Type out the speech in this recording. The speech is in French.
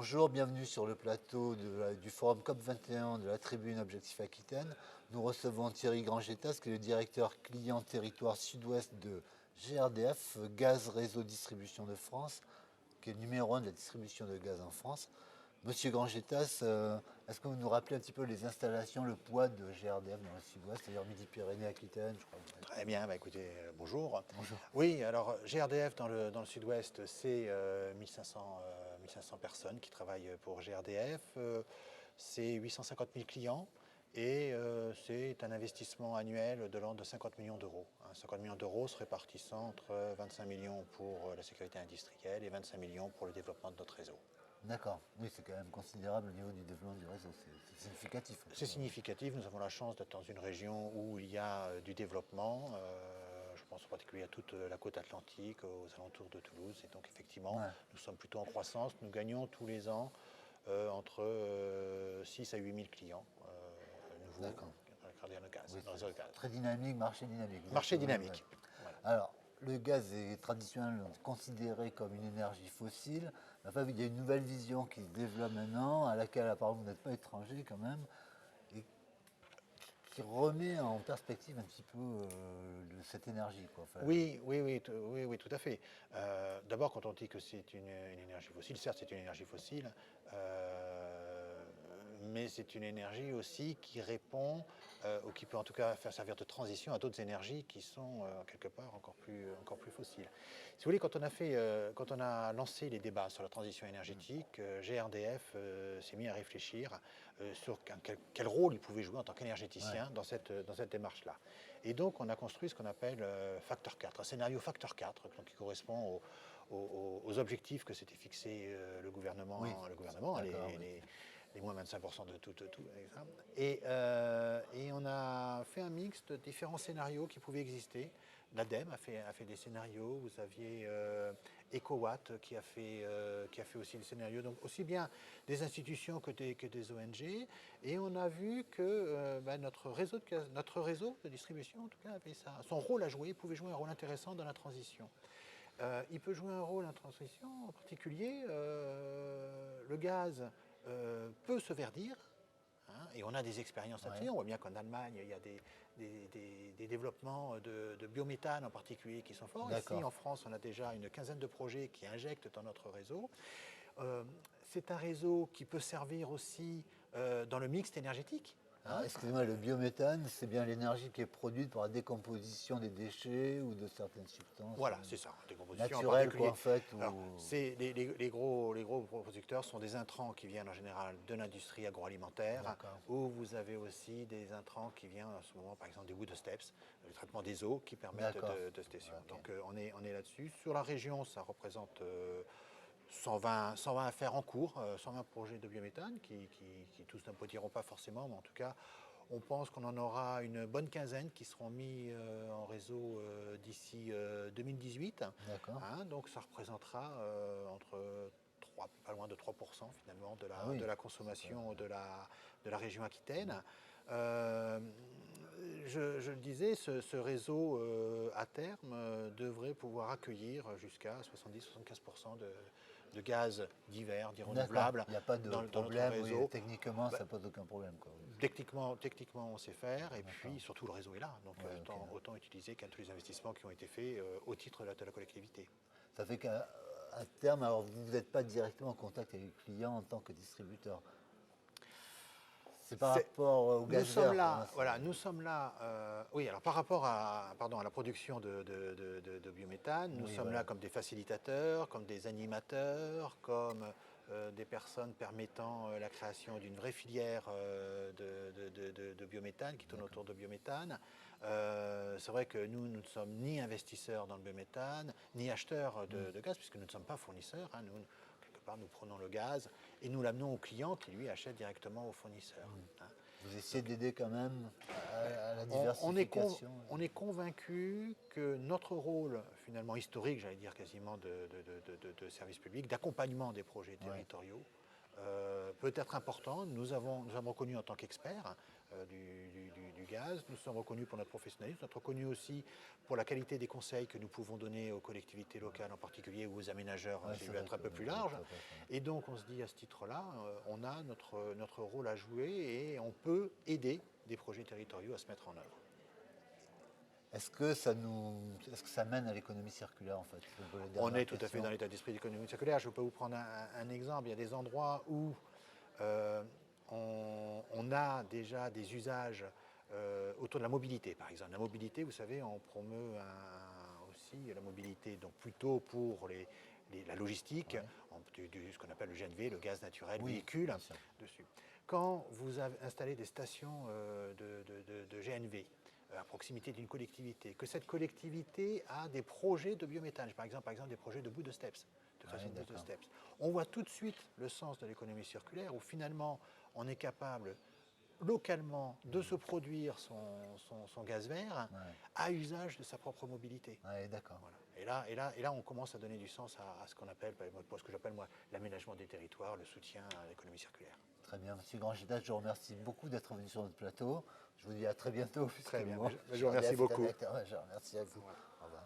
Bonjour, bienvenue sur le plateau du forum COP21 de la Tribune Objectif Aquitaine. Nous recevons Thierry Grangetas, qui est le directeur client territoire sud-ouest de GRDF, Gaz Réseau Distribution de France, qui est le numéro 1 de la distribution de gaz en France. Monsieur Grangetas, est-ce que vous nous rappelez un petit peu les installations, le poids de GRDF dans le sud-ouest, c'est-à-dire Midi-Pyrénées-Aquitaine, je crois. Très bien, écoutez, bonjour. Bonjour. Oui, alors GRDF dans le sud-ouest, c'est 1500 personnes qui travaillent pour GRDF, c'est 850 000 clients et c'est un investissement annuel de l'ordre de 50 millions d'euros. 50 millions d'euros se répartissant entre 25 millions pour la sécurité industrielle et 25 millions pour le développement de notre réseau. D'accord, oui, c'est quand même considérable au niveau du développement du réseau, c'est significatif. C'est significatif, nous avons la chance d'être dans une région où il y a du développement, je pense en particulier à toute la côte atlantique, aux alentours de Toulouse, et donc effectivement, nous sommes plutôt en croissance, nous gagnons tous les ans entre 6 à 8 000 clients nouveaux dans le gaz, Oui, dans le réseau de gaz. très dynamique, marché dynamique. Marché dynamique. Voilà. Alors, le gaz est traditionnellement considéré comme une énergie fossile. Enfin, il y a une nouvelle vision qui se développe maintenant, à laquelle apparemment vous n'êtes pas étranger quand même, et qui remet en perspective un petit peu cette énergie, quoi. Enfin, Oui, tout à fait. D'abord, quand on dit que c'est une énergie fossile, certes c'est une énergie fossile, mais c'est une énergie aussi qui répond, ou qui peut en tout cas faire servir de transition à d'autres énergies qui sont quelque part encore plus fossiles. Si vous voulez, quand on a lancé les débats sur la transition énergétique, GRDF s'est mis à réfléchir sur quel rôle il pouvait jouer en tant qu'énergéticien dans cette démarche-là. Et donc on a construit ce qu'on appelle facteur 4, un scénario facteur 4, donc, qui correspond aux objectifs que s'était fixé le gouvernement, les moins 25% de tout. Et on a fait un mix de différents scénarios qui pouvaient exister. L'ADEME a fait des scénarios, vous aviez EcoWatt qui a fait aussi des scénarios, donc aussi bien des institutions que des ONG. Et on a vu que notre réseau de distribution, en tout cas, avait son rôle à jouer, pouvait jouer un rôle intéressant dans la transition. Il peut jouer un rôle en transition, en particulier le gaz peut se verdir, et on a des expériences là-dessus. On voit bien qu'en Allemagne, il y a des développements de biométhane en particulier qui sont forts. Ici, en France, on a déjà une quinzaine de projets qui injectent dans notre réseau. C'est un réseau qui peut servir aussi dans le mix énergétique. Excusez-moi, le biométhane, c'est bien l'énergie qui est produite par la décomposition des déchets ou de certaines substances. Voilà, c'est ça, décomposition naturelle, quoi, en fait. Alors, les gros producteurs sont des intrants qui viennent en général de l'industrie agroalimentaire, où vous avez aussi des intrants qui viennent en ce moment, par exemple, des wood steps, le traitement des eaux qui permettent de station. Donc on est là-dessus. Sur la région, ça représente 120 affaires en cours, 120 projets de biométhane qui tous n'aboutiront pas forcément, mais en tout cas, on pense qu'on en aura une bonne quinzaine qui seront mis en réseau d'ici 2018. Donc ça représentera pas loin de 3% finalement de la consommation de la région aquitaine. Je le disais, ce réseau à terme devrait pouvoir accueillir jusqu'à 70-75% de gaz divers, dits renouvelables. Il n'y a pas de problème, oui, techniquement ça pose aucun problème. Techniquement on sait faire, et puis surtout le réseau est là, donc autant utiliser qu'à tous les investissements qui ont été faits au titre de la collectivité. Ça fait qu'à terme, alors vous n'êtes pas directement en contact avec les clients en tant que distributeur. C'est par rapport au gaz vert. Nous sommes là. Oui, alors par rapport à la production de biométhane, nous sommes là comme des facilitateurs, comme des animateurs, comme des personnes permettant la création d'une vraie filière de biométhane qui tourne autour de biométhane. C'est vrai que nous ne sommes ni investisseurs dans le biométhane, ni acheteurs de gaz, puisque nous ne sommes pas fournisseurs. Nous prenons le gaz et nous l'amenons au client qui, lui, achète directement au fournisseur. Vous essayez d'aider quand même à la diversification. On est convaincu que notre rôle, finalement historique, j'allais dire quasiment de service public, d'accompagnement des projets territoriaux, peut être important. Nous avons reconnu en tant qu'experts du gaz. Nous sommes reconnus pour notre professionnalisme, nous sommes reconnus aussi pour la qualité des conseils que nous pouvons donner aux collectivités locales en particulier ou aux aménageurs, Ouais, qui c'est veut vrai être un que- peu plus ouais, large. tout à fait. Et donc on se dit à ce titre-là, on a notre rôle à jouer et on peut aider des projets territoriaux à se mettre en œuvre. Est-ce que ça mène à l'économie circulaire en fait? On Dernière est tout à fait question. dans l'état d'esprit d'économie circulaire. Je peux vous prendre un exemple. Il y a des endroits où euh, on a déjà des usages autour de la mobilité, par exemple. La mobilité, vous savez, on promeut aussi la mobilité, donc plutôt pour la logistique, Ouais. ce qu'on appelle le GNV, le gaz naturel Oui, véhicule, bien sûr. dessus. Quand vous avez installé des stations de GNV, à proximité d'une collectivité, que cette collectivité a des projets de biométhane, par exemple des projets de bout de steps, de façon de bout de D'accord. steps. On voit tout de suite le sens de l'économie circulaire où finalement on est capable localement de se produire son gaz vert Ouais. à usage de sa propre mobilité. Ouais, d'accord. Voilà. Et là, on commence à donner du sens à ce qu'on appelle, ce que j'appelle moi, l'aménagement des territoires, le soutien à l'économie circulaire. Très bien. Monsieur Grangita, je vous remercie beaucoup d'être venu sur notre plateau. Je vous dis à très bientôt. puisque Très bien. bon, Je vous remercie GRDF est un beaucoup. acteur majeur. Merci à vous. Voilà. Au revoir.